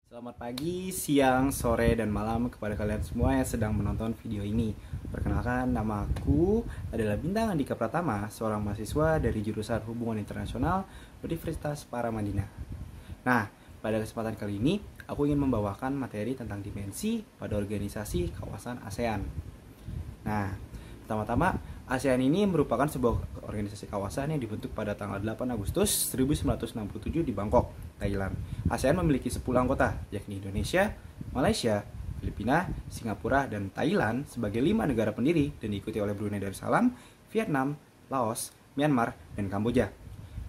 Selamat pagi, siang, sore, dan malam kepada kalian semua yang sedang menonton video ini. Perkenalkan, nama aku adalah Bintang Andika Pratama, seorang mahasiswa dari jurusan Hubungan Internasional Universitas Paramadina. Nah, pada kesempatan kali ini, aku ingin membawakan materi tentang dimensi pada organisasi kawasan ASEAN. Nah, pertama-tama, ASEAN ini merupakan sebuah organisasi kawasan yang dibentuk pada tanggal 8 Agustus 1967 di Bangkok, Thailand. ASEAN memiliki 10 anggota, yakni Indonesia, Malaysia, Filipina, Singapura, dan Thailand sebagai 5 negara pendiri dan diikuti oleh Brunei Darussalam, Vietnam, Laos, Myanmar, dan Kamboja.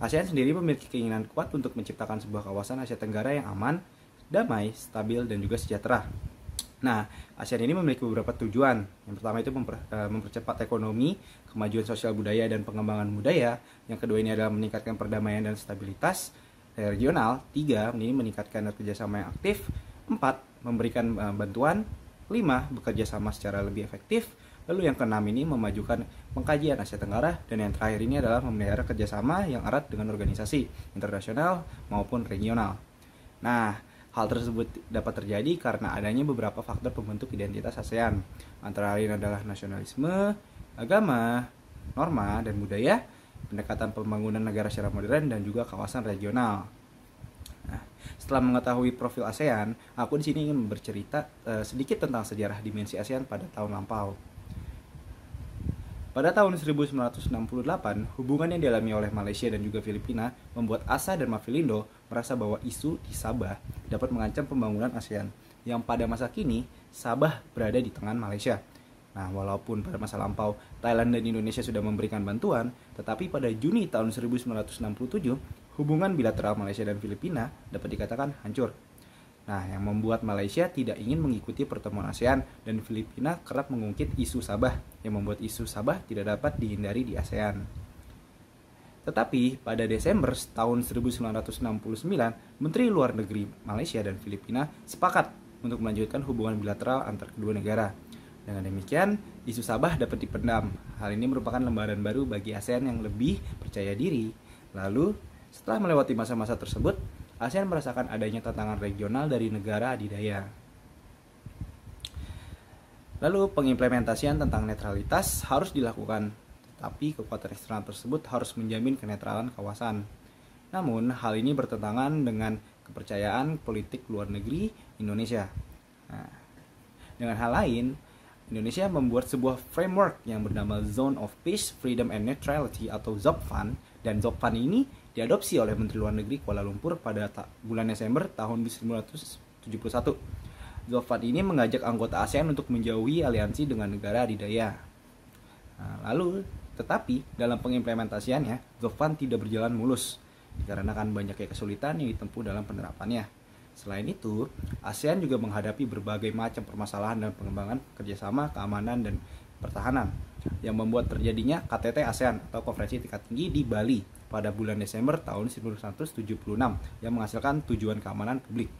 ASEAN sendiri memiliki keinginan kuat untuk menciptakan sebuah kawasan Asia Tenggara yang aman, damai, stabil, dan juga sejahtera. Nah, ASEAN ini memiliki beberapa tujuan. Yang pertama itu mempercepat ekonomi, kemajuan sosial budaya, dan pengembangan budaya. Yang kedua ini adalah meningkatkan perdamaian dan stabilitas regional. 3, ini meningkatkan kerjasama yang aktif. 4, memberikan bantuan. 5, bekerja sama secara lebih efektif. Lalu yang keenam ini memajukan pengkajian Asia Tenggara. Dan yang terakhir ini adalah memelihara kerjasama yang erat dengan organisasi internasional maupun regional. Nah, hal tersebut dapat terjadi karena adanya beberapa faktor pembentuk identitas ASEAN. Antara lain adalah nasionalisme, agama, norma, dan budaya, pendekatan pembangunan negara secara modern, dan juga kawasan regional. Nah, setelah mengetahui profil ASEAN, aku di sini ingin bercerita sedikit tentang sejarah dimensi ASEAN pada tahun lampau. Pada tahun 1968, hubungan yang dialami oleh Malaysia dan juga Filipina membuat Asa dan Mavelindo merasa bahwa isu di Sabah dapat mengancam pembangunan ASEAN, yang pada masa kini Sabah berada di tangan Malaysia. Nah, walaupun pada masa lampau Thailand dan Indonesia sudah memberikan bantuan, tetapi pada Juni tahun 1967, hubungan bilateral Malaysia dan Filipina dapat dikatakan hancur. Nah, yang membuat Malaysia tidak ingin mengikuti pertemuan ASEAN dan Filipina kerap mengungkit isu Sabah, yang membuat isu Sabah tidak dapat dihindari di ASEAN. Tetapi pada Desember tahun 1969, Menteri Luar Negeri Malaysia dan Filipina sepakat untuk melanjutkan hubungan bilateral antar kedua negara. Dengan demikian, isu Sabah dapat dipendam. Hal ini merupakan lembaran baru bagi ASEAN yang lebih percaya diri. Lalu, setelah melewati masa-masa tersebut, ASEAN merasakan adanya tantangan regional dari negara adidaya. Lalu pengimplementasian tentang netralitas harus dilakukan, tetapi kekuatan eksternal tersebut harus menjamin kenetralan kawasan. Namun, hal ini bertentangan dengan kepercayaan politik luar negeri Indonesia. Nah, dengan hal lain, Indonesia membuat sebuah framework yang bernama Zone of Peace, Freedom and Neutrality atau ZOPFAN, dan ZOPFAN ini diadopsi oleh Menteri Luar Negeri Kuala Lumpur pada bulan Desember tahun 1971. ZOPFAN ini mengajak anggota ASEAN untuk menjauhi aliansi dengan negara adidaya. Nah, tetapi dalam pengimplementasiannya, ZOPFAN tidak berjalan mulus dikarenakan banyaknya kesulitan yang ditempuh dalam penerapannya. Selain itu, ASEAN juga menghadapi berbagai macam permasalahan dan pengembangan kerjasama keamanan dan pertahanan yang membuat terjadinya KTT ASEAN atau Konferensi Tingkat Tinggi di Bali pada bulan Desember tahun 1976 yang menghasilkan tujuan keamanan publik.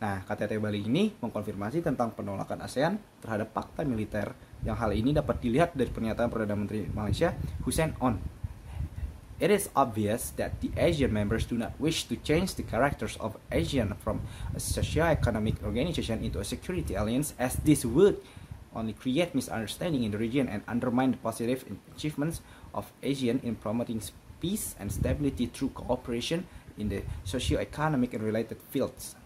Nah, KTT Bali ini mengkonfirmasi tentang penolakan ASEAN terhadap fakta militer, yang hal ini dapat dilihat dari pernyataan Perdana Menteri Malaysia Hussein Onn. It is obvious that the ASEAN members do not wish to change the characters of ASEAN from a socio-economic organization into a security alliance, as this would only create misunderstanding in the region and undermine the positive achievements of ASEAN in promoting peace and stability through cooperation in the socio-economic and related fields.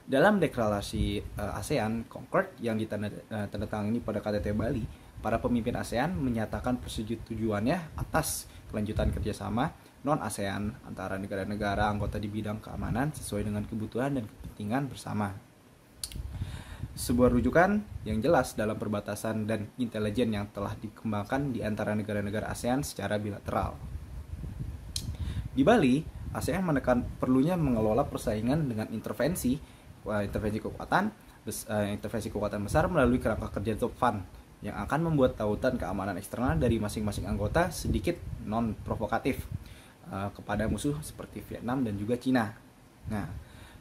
Dalam deklarasi ASEAN Concord yang ditandatangani pada KTT Bali, para pemimpin ASEAN menyatakan persetujuannya atas kelanjutan kerjasama non-ASEAN antara negara-negara anggota di bidang keamanan sesuai dengan kebutuhan dan kepentingan bersama. Sebuah rujukan yang jelas dalam perbatasan dan intelijen yang telah dikembangkan di antara negara-negara ASEAN secara bilateral. Di Bali, ASEAN menekan perlunya mengelola persaingan dengan intervensi kekuatan besar melalui kerangka kerja ZOPFAN yang akan membuat tautan keamanan eksternal dari masing-masing anggota sedikit non-provokatif kepada musuh seperti Vietnam dan juga Cina. Nah,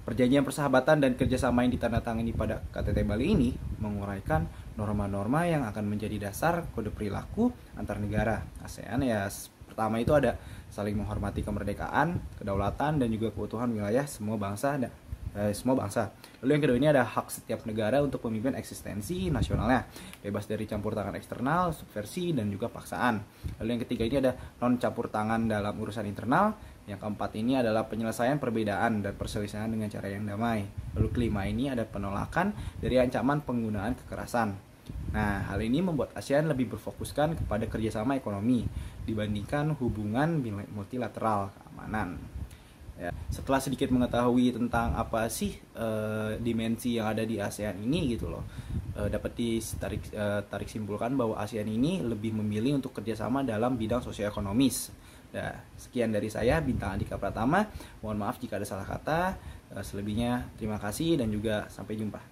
perjanjian persahabatan dan kerjasama yang ditandatangani pada KTT Bali ini menguraikan norma-norma yang akan menjadi dasar kode perilaku antar negara ASEAN. Ya, pertama itu ada saling menghormati kemerdekaan, kedaulatan, dan juga keutuhan wilayah semua bangsa semua bangsa. Lalu yang kedua ini ada hak setiap negara untuk memimpin eksistensi nasionalnya, bebas dari campur tangan eksternal, subversi, dan juga paksaan. Lalu yang ketiga ini ada non campur tangan dalam urusan internal. Yang keempat ini adalah penyelesaian perbedaan dan perselisihan dengan cara yang damai. Lalu kelima ini ada penolakan dari ancaman penggunaan kekerasan. Nah, hal ini membuat ASEAN lebih berfokuskan kepada kerjasama ekonomi dibandingkan hubungan multilateral keamanan. Ya, setelah sedikit mengetahui tentang apa sih dimensi yang ada di ASEAN ini gitu loh, dapat tarik simpulkan bahwa ASEAN ini lebih memilih untuk kerjasama dalam bidang sosioekonomis. Nah, sekian dari saya, Bintang Andika Pratama. Mohon maaf jika ada salah kata. Selebihnya terima kasih dan juga sampai jumpa.